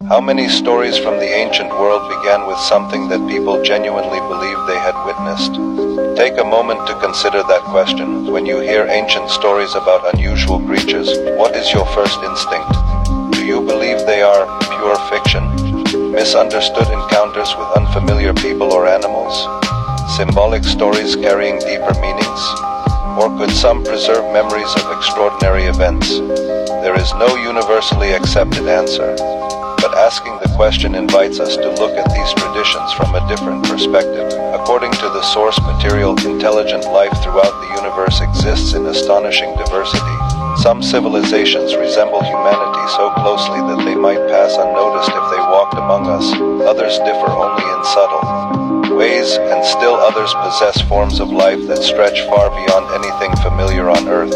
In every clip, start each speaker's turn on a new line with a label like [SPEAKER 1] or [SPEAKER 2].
[SPEAKER 1] How many stories from the ancient world began with something that people genuinely believed they had witnessed? Take a moment to consider that question. When you hear ancient stories about unusual creatures, what is your first instinct? Do you believe they are pure fiction? Misunderstood encounters with unfamiliar people or animals? Symbolic stories carrying deeper meanings? Or could some preserve memories of extraordinary events? There is no universally accepted answer, but asking the question invites us to look at these traditions from a different perspective. According to the source material, intelligent life throughout the universe exists in astonishing diversity. Some civilizations resemble humanity so closely that they might pass unnoticed if they walked among us. Others differ only in subtle ways, and still others possess forms of life that stretch far beyond anything familiar on Earth.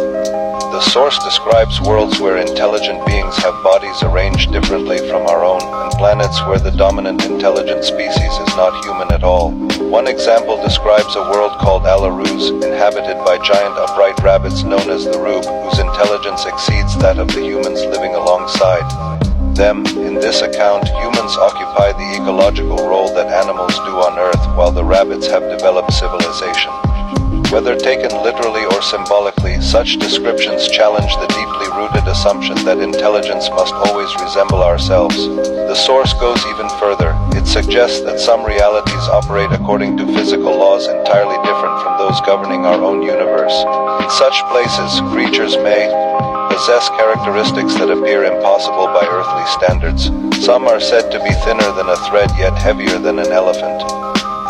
[SPEAKER 1] The source describes worlds where intelligent beings have bodies arranged differently from our own, and planets where the dominant intelligent species is not human at all. One example describes a world called Alaruz, inhabited by giant upright rabbits known as the Rube, whose intelligence exceeds that of the humans living alongside them. In this account, humans occupy the ecological role that animals do on Earth, while the rabbits have developed civilization. Whether taken literally or symbolically, such descriptions challenge the deeply rooted assumption that intelligence must always resemble ourselves. The source goes even further. It suggests that some realities operate according to physical laws entirely different from those governing our own universe. In such places, creatures may possess characteristics that appear impossible by earthly standards. Some are said to be thinner than a thread yet heavier than an elephant.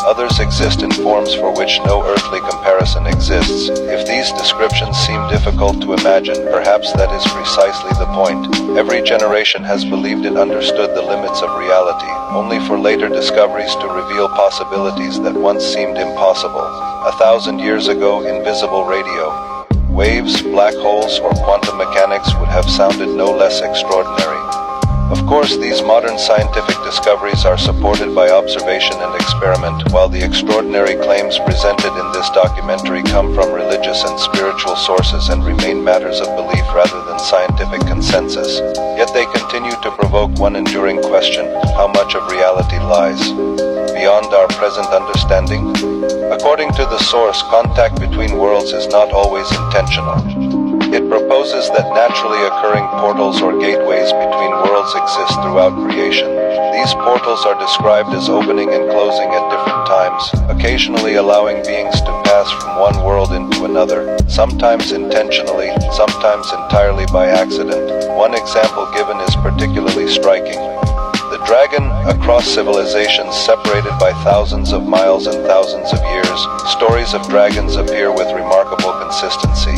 [SPEAKER 1] Others exist in forms for which no earthly comparison exists. If these descriptions seem difficult to imagine, perhaps that is precisely the point. Every generation has believed it understood the limits of reality, only for later discoveries to reveal possibilities that once seemed impossible. 1,000 years ago, invisible radio waves, black holes, or quantum mechanics would have sounded no less extraordinary. Of course, these modern scientific discoveries are supported by observation and experiment, while the extraordinary claims presented in this documentary come from religious and spiritual sources and remain matters of belief rather than scientific consensus. Yet they continue to provoke one enduring question: how much of reality lies beyond our present understanding? According to the source, contact between worlds is not always intentional. It proposes that naturally occurring portals or gateways between worlds exist throughout creation. These portals are described as opening and closing at different times, occasionally allowing beings to pass from one world into another, sometimes intentionally, sometimes entirely by accident. One example given is particularly striking. The dragon across civilizations separated by thousands of miles and thousands of years. Stories of dragons appear with remarkable consistency.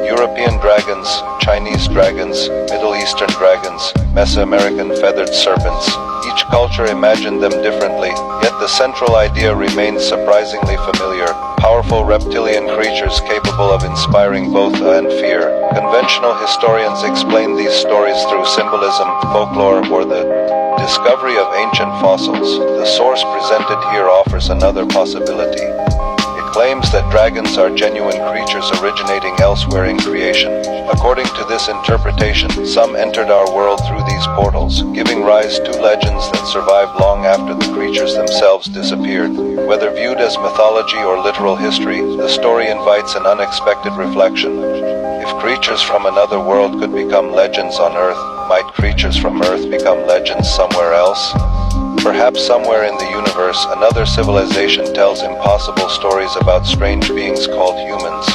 [SPEAKER 1] European dragons, Chinese dragons, Middle Eastern dragons, Mesoamerican feathered serpents. Each culture imagined them differently, yet the central idea remains surprisingly familiar. Powerful reptilian creatures capable of inspiring both awe and fear. Conventional historians explain these stories through symbolism, folklore, or the discovery of ancient fossils. The source presented here offers another possibility. Claims that dragons are genuine creatures originating elsewhere in creation. According to this interpretation, some entered our world through these portals, giving rise to legends that survived long after the creatures themselves disappeared. Whether viewed as mythology or literal history, the story invites an unexpected reflection. If creatures from another world could become legends on Earth, might creatures from Earth become legends somewhere else? Perhaps somewhere in the universe, another civilization tells impossible stories about strange beings called humans.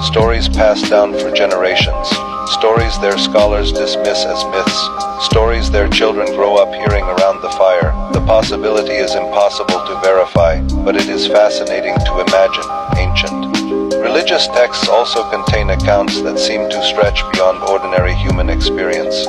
[SPEAKER 1] Stories passed down for generations. Stories their scholars dismiss as myths. Stories their children grow up hearing around the fire. The possibility is impossible to verify, but it is fascinating to imagine. Ancient religious texts also contain accounts that seem to stretch beyond ordinary human experience.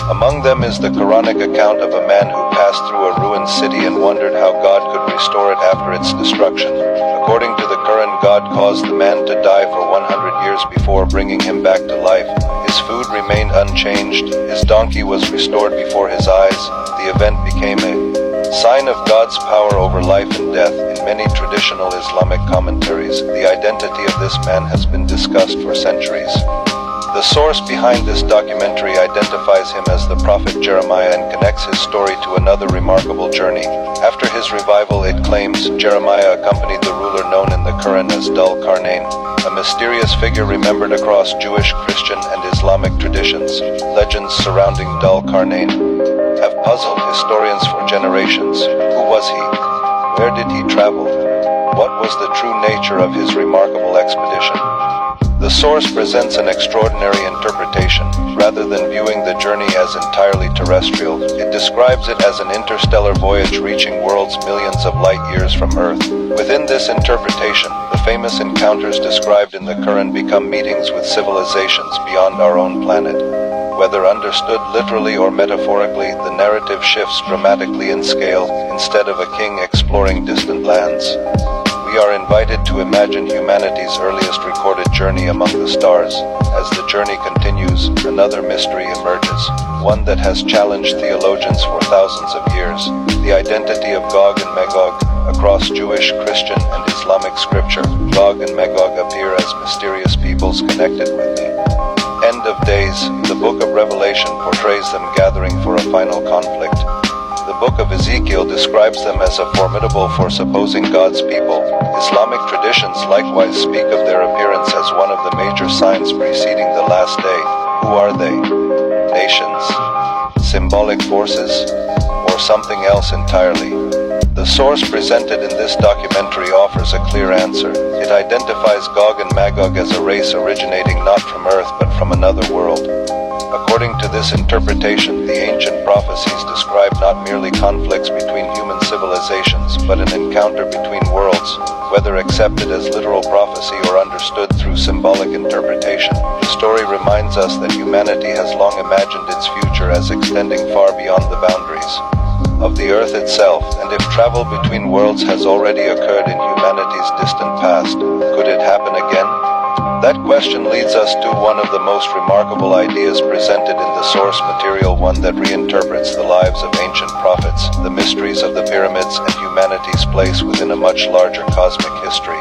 [SPEAKER 1] Among them is the Quranic account of a man who passed through a ruined city and wondered how God could restore it after its destruction. According to the Quran, God caused the man to die for 100 years before bringing him back to life. His food remained unchanged, his donkey was restored before his eyes. The event became a sign of God's power over life and death. In many traditional Islamic commentaries, the identity of this man has been discussed for centuries. The source behind this documentary identifies him as the prophet Jeremiah and connects his story to another remarkable journey. After his revival, it claims, Jeremiah accompanied the ruler known in the Quran as Dhul Qarnayn, a mysterious figure remembered across Jewish, Christian, and Islamic traditions. Legends surrounding Dhul Qarnayn have puzzled historians for generations. Who was he? Where did he travel? What was the true nature of his remarkable expedition? The source presents an extraordinary interpretation. Rather than viewing the journey as entirely terrestrial, it describes it as an interstellar voyage reaching worlds millions of light years from Earth. Within this interpretation, the famous encounters described in the Quran become meetings with civilizations beyond our own planet. Whether understood literally or metaphorically, the narrative shifts dramatically in scale. Instead of a king exploring distant lands, we are invited to imagine humanity's earliest recorded journey among the stars. As the journey continues, another mystery emerges, one that has challenged theologians for thousands of years: the identity of Gog and Magog. Across Jewish, Christian, and Islamic scripture, Gog and Magog appear as mysterious peoples connected with the end of days. The book of Revelation portrays them gathering for a final conflict. The book of Ezekiel describes them as a formidable force opposing God's people. Islamic traditions likewise speak of their appearance as one of the major signs preceding the last day. Who are they? Nations? Symbolic forces? Or something else entirely? The source presented in this documentary offers a clear answer. It identifies Gog and Magog as a race originating not from Earth but from another world. According to this interpretation, the ancient prophecies describe not merely conflicts between human civilizations, but an encounter between worlds. Whether accepted as literal prophecy or understood through symbolic interpretation, the story reminds us that humanity has long imagined its future as extending far beyond the boundaries of the Earth itself. And if travel between worlds has already occurred in humanity's distant past, could it happen again? That question leads us to one of the most remarkable ideas presented in the source material, one that reinterprets the lives of ancient prophets, the mysteries of the pyramids, and humanity's place within a much larger cosmic history.